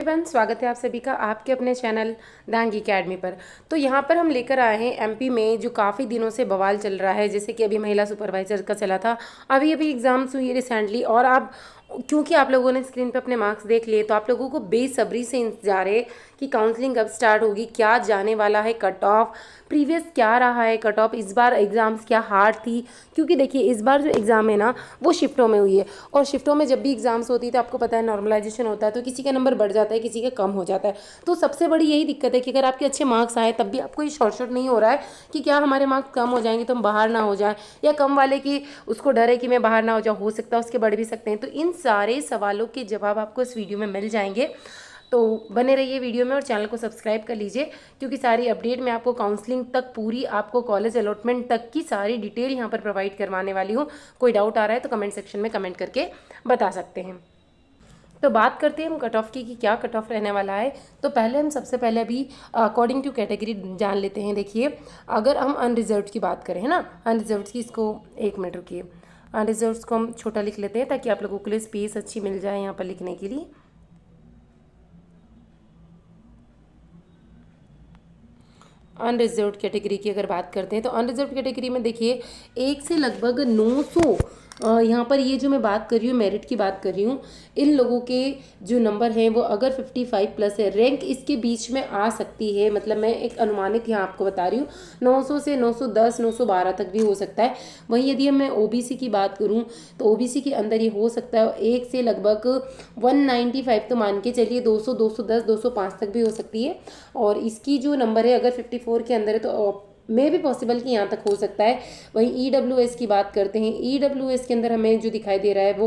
Everyone, स्वागत है आप सभी का आपके अपने चैनल डांग एकेडमी पर। तो यहाँ पर हम लेकर आए हैं एमपी में जो काफ़ी दिनों से बवाल चल रहा है, जैसे कि अभी महिला सुपरवाइजर का चला था, अभी अभी एग्ज़ाम्स हुई रिसेंटली। और आप क्योंकि आप लोगों ने स्क्रीन पर अपने मार्क्स देख लिए, तो आप लोगों को बेसब्री से इंतजार है कि काउंसलिंग कब स्टार्ट होगी, क्या जाने वाला है कट ऑफ, प्रीवियस क्या रहा है कट ऑफ, इस बार एग्ज़ाम्स क्या हार्ड थी। क्योंकि देखिए इस बार जो एग्ज़ाम है ना वो शिफ्टों में हुई है, और शिफ्टों में जब भी एग्ज़ाम्स होती है तो आपको पता है नॉर्मलाइजेशन होता है, तो किसी का नंबर बढ़ जाता है, किसी का कम हो जाता है। तो सबसे बड़ी यही दिक्कत है कि अगर आपके अच्छे मार्क्स आए तब भी आपको ये शॉर्ट नहीं हो रहा है कि क्या हमारे मार्क्स कम हो जाएंगे तो हम बाहर ना हो जाए, या कम वाले की उसको डर है कि मैं बाहर ना हो जाऊँ, हो सकता है उसके बढ़ भी सकते हैं। तो इन सारे सवालों के जवाब आपको इस वीडियो में मिल जाएंगे, तो बने रहिए वीडियो में और चैनल को सब्सक्राइब कर लीजिए, क्योंकि सारी अपडेट मैं आपको काउंसलिंग तक पूरी, आपको कॉलेज अलॉटमेंट तक की सारी डिटेल यहाँ पर प्रोवाइड करवाने वाली हूँ। कोई डाउट आ रहा है तो कमेंट सेक्शन में कमेंट करके बता सकते हैं। तो बात करते हैं हम कट ऑफ की कि क्या कट ऑफ रहने वाला है। तो पहले हम सबसे पहले अभी अकॉर्डिंग टू कैटेगरी जान लेते हैं। देखिए अगर हम अनरिजर्व की बात करें, है ना, अनरिजर्व की, इसको एक मिनट रुकिए, अनरिजर्व को हम छोटा लिख लेते हैं ताकि आप लोगों के लिए स्पेस अच्छी मिल जाए यहाँ पर लिखने के लिए। अनरिजर्व्ड कैटेगरी की अगर बात करते हैं तो अनरिजर्व्ड कैटेगरी में देखिए 1 से लगभग 900, यहाँ पर ये जो मैं बात कर रही हूँ मेरिट की बात कर रही हूँ, इन लोगों के जो नंबर हैं वो अगर 55 प्लस है, रैंक इसके बीच में आ सकती है। मतलब मैं एक अनुमानित यहाँ आपको बता रही हूँ, 900 से 910 912 तक भी हो सकता है। वहीं यदि मैं ओबीसी की बात करूँ तो ओबीसी के अंदर ये हो सकता है 1 से लगभग 195, तो मान के चलिए 200 210 205 तक भी हो सकती है। और इसकी जो नंबर है अगर 54 के अंदर है तो मे भी पॉसिबल कि यहाँ तक हो सकता है। वहीं ईडब्ल्यूएस की बात करते हैं, ईडब्ल्यूएस के अंदर हमें जो दिखाई दे रहा है वो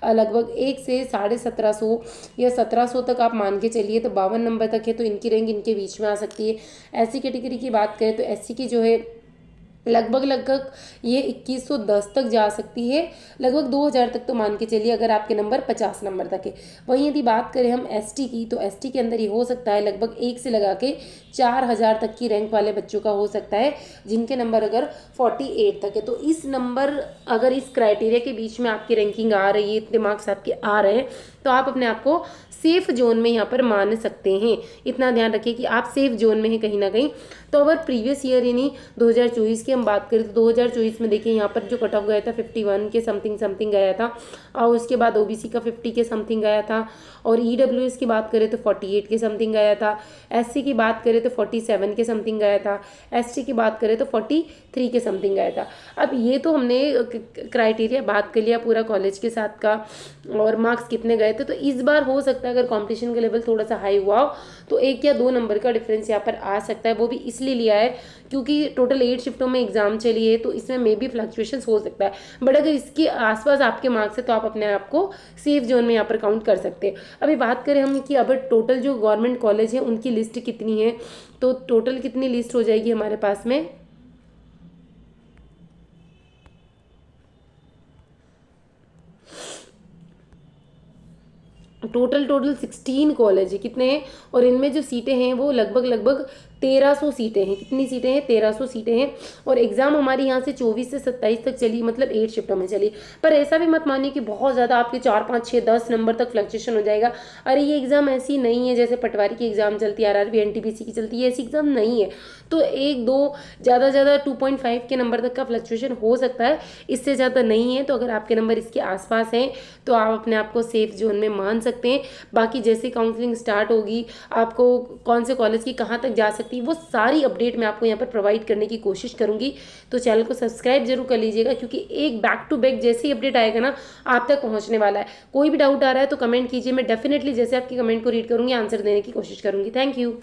लगभग 1 से 1750 या 1700 तक आप मान के चलिए, तो 52 नंबर तक है, तो इनकी रैंक इनके बीच में आ सकती है। एससी कैटेगरी की बात करें तो एससी की जो है लगभग लगभग ये 2110 तक जा सकती है, लगभग 2000 तक तो मान के चलिए अगर आपके नंबर 50 नंबर तक है। वहीं यदि बात करें हम एसटी की तो एसटी के अंदर ये हो सकता है लगभग 1 से लगा के 4000 तक की रैंक वाले बच्चों का हो सकता है, जिनके नंबर अगर 48 तक है। तो इस नंबर, अगर इस क्राइटेरिया के बीच में आपकी रैंकिंग आ रही है, इतने मार्क्स आपके आ रहे हैं, तो आप अपने आप को सेफ जोन में यहाँ पर मान सकते हैं। इतना ध्यान रखिए कि आप सेफ जोन में हैं कहीं ना कहीं। तो अगर प्रीवियस ईयर यानी 2024 की हम बात करें तो 2024 में देखिए यहाँ पर जो कट ऑफ गया था 51 के समथिंग गया था, और उसके बाद ओबीसी का 50 के समथिंग गया था, और ईडब्ल्यूएस की बात करें तो 48 के समथिंग गया था, एससी की बात करें तो 47 के समथिंग गया था, एसटी की बात करें तो 43 के समथिंग गया था। अब ये तो हमने क्राइटेरिया बात कर लिया पूरा कॉलेज के साथ का, और मार्क्स कितने गए थे। तो इस बार हो सकता है अगर कंपटीशन का लेवल थोड़ा सा हाई हुआ हो तो 1 या 2 नंबर का डिफरेंस यहाँ पर आ सकता है। वो भी इसलिए लिया है क्योंकि टोटल 8 शिफ्टों में एग्जाम चली है, तो इसमें मे बी फ्लक्चुएशंस हो सकता है। बट अगर इसके आसपास आपके मार्क्स है तो आप अपने आप को सेफ जोन में यहाँ पर काउंट कर सकते हैं। अभी बात करें हम कि अब टोटल जो गवर्नमेंट कॉलेज है उनकी लिस्ट कितनी है, तो टोटल कितनी लिस्ट हो जाएगी हमारे पास में, टोटल 16 कॉलेज है। कितने हैं, और इनमें जो सीटें हैं वो लगभग लगभग 1300 सीटें हैं। कितनी सीटें हैं, 1300 सीटें हैं। और एग्जाम हमारी यहाँ से 24 से 27 तक चली, मतलब 8 शिफ्टों में चली। पर ऐसा भी मत मानिए कि बहुत ज़्यादा आपके 4 5 6 10 नंबर तक फ्लक्चुएशन हो जाएगा। अरे ये एग्जाम ऐसी नहीं है जैसे पटवारी की एग्जाम चलती है, आरआरबी एनटीपीसी की चलती है, ऐसी एग्जाम नहीं है। तो 1 2 ज़्यादा ज़्यादा 2.5 के नंबर तक का फ्लक्चुएशन हो सकता है, इससे ज़्यादा नहीं है। तो अगर आपके नंबर इसके आसपास हैं तो आप अपने आप को सेफ जोन में मान सकते हैं। बाकी जैसे काउंसलिंग स्टार्ट होगी, आपको कौन से कॉलेज की कहाँ तक जा सकती है, वो सारी अपडेट मैं आपको यहाँ पर प्रोवाइड करने की कोशिश करूंगी। तो चैनल को सब्सक्राइब जरूर कर लीजिएगा, क्योंकि एक बैक टू बैक जैसे ही अपडेट आएगा ना आप तक पहुंचने वाला है। कोई भी डाउट आ रहा है तो कमेंट कीजिए, मैं डेफिनेटली जैसे आपकी कमेंट को रीड करूंगी आंसर देने की कोशिश करूंगी। Thank you.